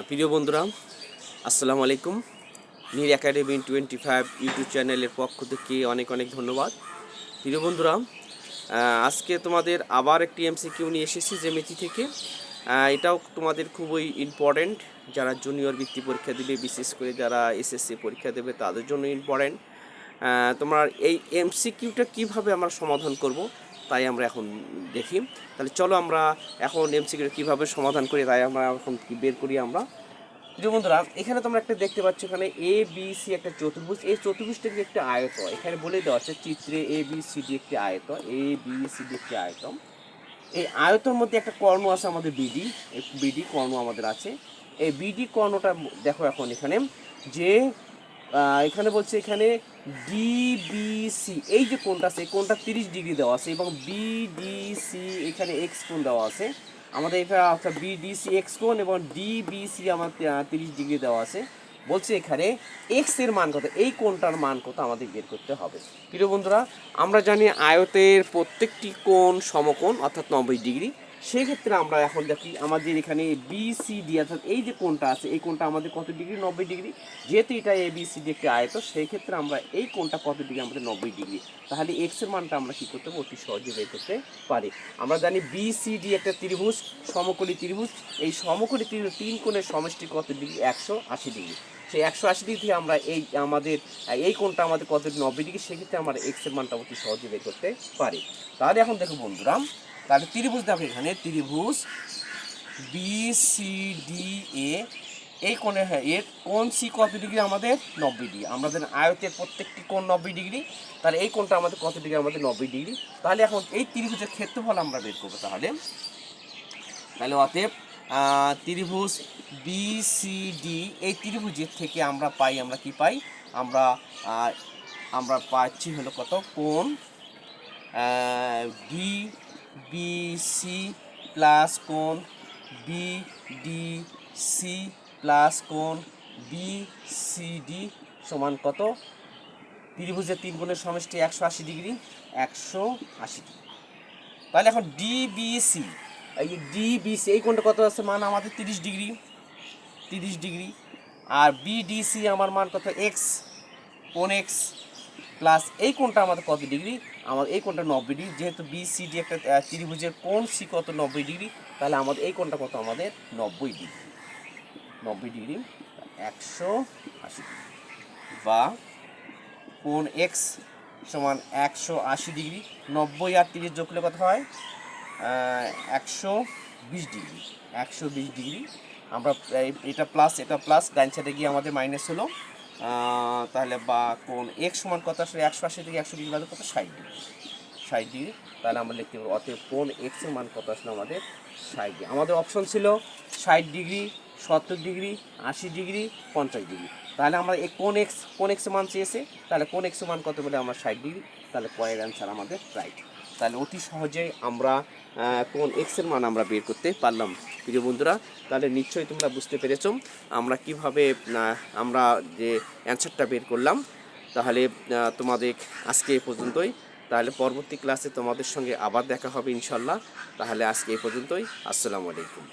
প্রিয় বন্ধুরা, আসসালামু আলাইকুম। নীর একাডেমি 25 ইউটিউব চ্যানেলের পক্ষ থেকে অনেক অনেক ধন্যবাদ। প্রিয় বন্ধুরা, আজকে তোমাদের আবার একটি এমসিকিউ নিয়ে এসেছি জ্যামিতি থেকে। এটাও তোমাদের খুবই ইম্পর্ট্যান্ট, যারা জুনিয়র বৃত্তি পরীক্ষা দেবে, বিশেষ করে যারা এসএসসি পরীক্ষা দেবে তাদের জন্য ইম্পর্ট্যান্ট। তোমার এই এমসিকিউটা কীভাবে আমরা সমাধান করব তাই আমরা এখন দেখি। তাহলে চলো আমরা এখন এমসিকিউটা কীভাবে সমাধান করি তাই আমরা এখন বের করি আমরা। প্রিয় বন্ধুরা, এখানে তোমরা একটা দেখতে পাচ্ছ, এখানে এ বি সি একটা চতুর্ভুজ, এই চতুর্ভুজটাকে একটি আয়ত এখানে বলে দেওয়া আছে চিত্রে এ বি সি ডি একটি আয়ত, এ বি সি ডি একটি আয়ত। এই আয়তের মধ্যে একটা কর্ণ আছে আমাদের বিডি, বিডি কর্ণ আমাদের আছে। এই বিডি কর্ণটা দেখো এখন এখানে যে এখানে বলছে এখানে ডিবিসি এই যে কোণটা আছে এই কোণটা 30 ডিগ্রি দেওয়া আছে এবং বিডিসি এখানে এক্স কোণ দেওয়া আছে। আমাদের এটা অর্থাৎ বিডিসি এক্স কোণ এবং ডিবিসি আমার 30 ডিগ্রি দেওয়া আছে। বলছে এখানে এক্স এর মান কত, এই কোণটার মান কত আমাদের বের করতে হবে। প্রিয় বন্ধুরা, আমরা জানি আয়তের প্রত্যেকটি কোণ সমকোণ অর্থাৎ 90 ডিগ্রি। সেক্ষেত্রে আমরা এখন দেখি আমাদের এখানে বিসিডি অর্থাৎ এই যে কোণটা আছে এই কোণটা আমাদের কত ডিগ্রি, 90 ডিগ্রি। যেহেতু এটা এবিসিডি একটি আয়ত, সেই ক্ষেত্রে আমরা এই কোণটা কত ডিগ্রি, আমাদের 90 ডিগ্রি। তাহলে এক্স এর মানটা আমরা কী করতে পারি, অতি সহজে বের করতে পারি। আমরা জানি বিসিডি একটা ত্রিভুজ, সমকোণী ত্রিভুজ। এই সমকোণী ত্রিভুজ তিন কোণের সমষ্টি কত ডিগ্রি, 180 ডিগ্রি। সেই 180 ডিগ্রি থেকে আমরা এই আমাদের এই কোণটা আমাদের কত 90 ডিগ্রি, সেক্ষেত্রে আমরা এক্স এর মানটা অতি সহজে বের করতে পারি। তাহলে এখন দেখো বন্ধুরা, তাহলে ত্রিভুজ দেখো এখানে ত্রিভুজ বিসিডিএ এই কোণে, হ্যাঁ এর কোণ সি কত ডিগ্রি, আমাদের 90 ডিগ্রি। আমাদের আয়তের প্রত্যেকটি কোণ 90 ডিগ্রি, তাহলে এই কোণটা আমাদের কত ডিগ্রি, আমাদের 90 ডিগ্রি। তাহলে এখন এই ত্রিভুজের ক্ষেত্রফল আমরা বের করবো। তাহলে অতএব ত্রিভুজ বিসিডি এই ত্রিভুজের থেকে আমরা পাই, আমরা কি পাই, আমরা পাচ্ছি হলো কত, কোণ ডিবিসি প্লাস কোণ বিডিসি প্লাস কোণ বিসিডি সমান কত, ত্রিভুজের তিন কোণের সমষ্টি 180 ডিগ্রি, 180 ডিগ্রি। তাহলে এখন ডিবিসি এই কোণটা কত আছে, মান আমাদের 30 ডিগ্রি, 30 ডিগ্রি। আর বিডিসি আমার মান কত, এক্স, কোণ এক্স প্লাস এই কোণটা আমাদের কত ডিগ্রি, আমাদের এই কোণটা 90 ডিগ্রি। যেহেতু বিসিডি একটা ত্রিভুজের কোণ সি কত 90 ডিগ্রি, তাহলে আমাদের এই কোণটা কত, আমাদের 90 ডিগ্রি, 90 ডিগ্রি 180 ডিগ্রি। বা কোণ এক্স সমান 180 ডিগ্রি, 90 আর 30 যোগ করলে কত হয়, 120 ডিগ্রি, 120 ডিগ্রি। আমরা এটা প্লাস এটা প্লাস, ডান সাইডে গিয়ে আমাদের মাইনাস হলো। তাহলে বা কোণ এক্স সমান কত আসলে 180 থেকে 100 ডিগ্রি বাদে কত, 60 ডিগ্রি, 60 ডিগ্রি। তাহলে আমরা লিখতে পারবো অতএব কোণ এক্স এর মান কত আসলে আমাদের 60 ডিগ্রি। আমাদের অপশন ছিল 60 ডিগ্রি, 70 ডিগ্রি, 80 ডিগ্রি, 50 ডিগ্রি। তাহলে আমরা এই কোণ এক্স মান চেয়েছে, তাহলে কোণ এক্স মান কত বলে আমরা 60 ডিগ্রি। তাহলে পরের অ্যান্সার আমাদের রাইট। তাহলে অতি সহজেই আমরা কোণ এক্সের মান আমরা বের করতে পারলাম। প্রিয় বন্ধুরা, তাহলে নিশ্চয়ই তোমরা বুঝতে পেরেছো আমরা কিভাবে আমরা যে অ্যান্সারটা বের করলাম। তাহলে তোমাদের আজকে এই পর্যন্তই। তাহলে পরবর্তী ক্লাসে তোমাদের সঙ্গে আবার দেখা হবে ইনশাল্লাহ। তাহলে আজকে এই পর্যন্তই। আসসালামু আলাইকুম।